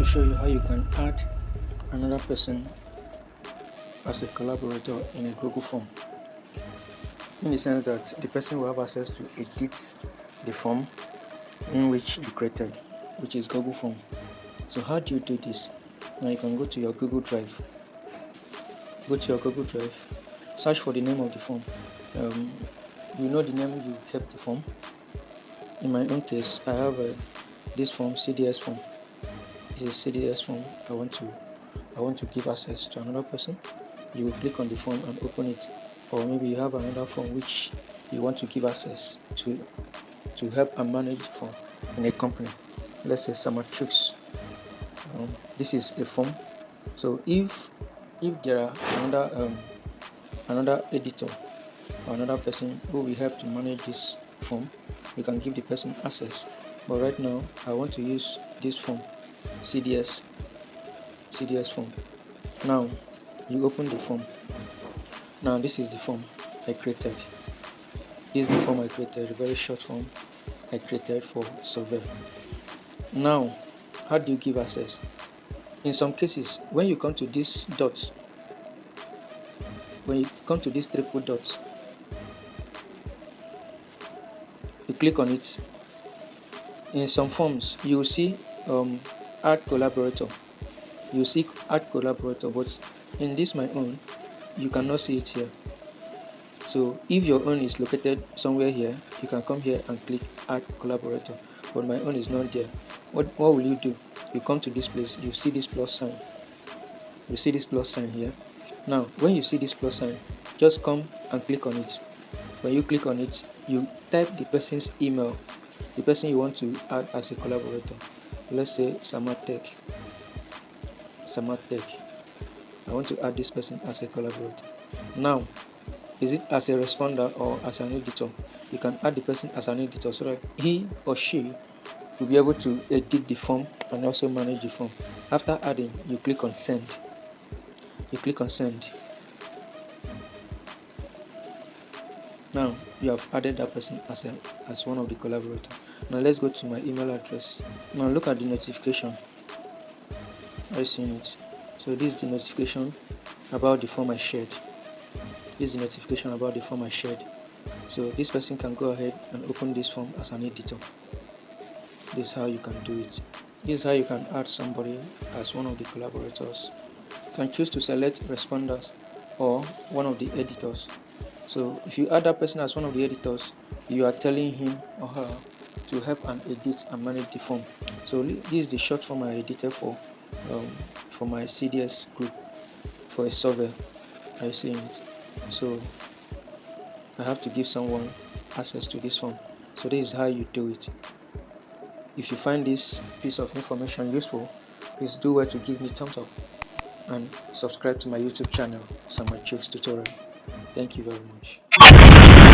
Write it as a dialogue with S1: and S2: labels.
S1: show you how you can add another person as a collaborator in a Google form, in the sense that the person will have access to edit the form in which you created, which is Google form. So how do you do this? Now you can go to your Google Drive. Go to your Google Drive, search for the name of the form. You know the name you kept the form. In my own case, I have this form, CDS form. This is CDS form. I want to give access to another person. You will click on the form and open it, or maybe you have another form which you want to give access to help and manage for in a company. Let's say Samatrix. This is a form. So if there are another editor or another person who will help to manage this form, you can give the person access. But right now I want to use this form, CDS form. Now you open the form. Now this is the form I created. This is the form I created, a very short form I created for survey. Now, how do you give access? In some cases, when you come to this dot, when you come to this triple dot, you click on it. In some forms, you will see add collaborator. You see add collaborator, but in this my own, you cannot see it here. So if your own is located somewhere here, you can come here and click add collaborator, but my own is not there. What will you do? You come to this place, you see this plus sign. You see this plus sign here. Now when you see this plus sign, just come and click on it. When you click on it, you type the person's email, the person you want to add as a collaborator. Let's say Samatech. I want to add this person as a collaborator. Now, is it as a responder or as an editor? You can add the person as an editor so that he or she will be able to edit the form and also manage the form. After adding, you click on send. Now you have added that person as one of the collaborators. Now let's go to my email address. Now look at the notification. Are you seeing it? So this is the notification about the form I shared. So this person can go ahead and open this form as an editor. This is how you can do it. This is how you can add somebody as one of the collaborators. You can choose to select responders or one of the editors. So if you add that person as one of the editors, you are telling him or her to help and edit and manage the form. So this is the short form I edited for my CDS group for a survey. Are you seeing it? So I have to give someone access to this form. So this is how you do it. If you find this piece of information useful, please do well to give me a thumbs up and subscribe to my YouTube channel, Samatrix Tutorial. Thank you very much.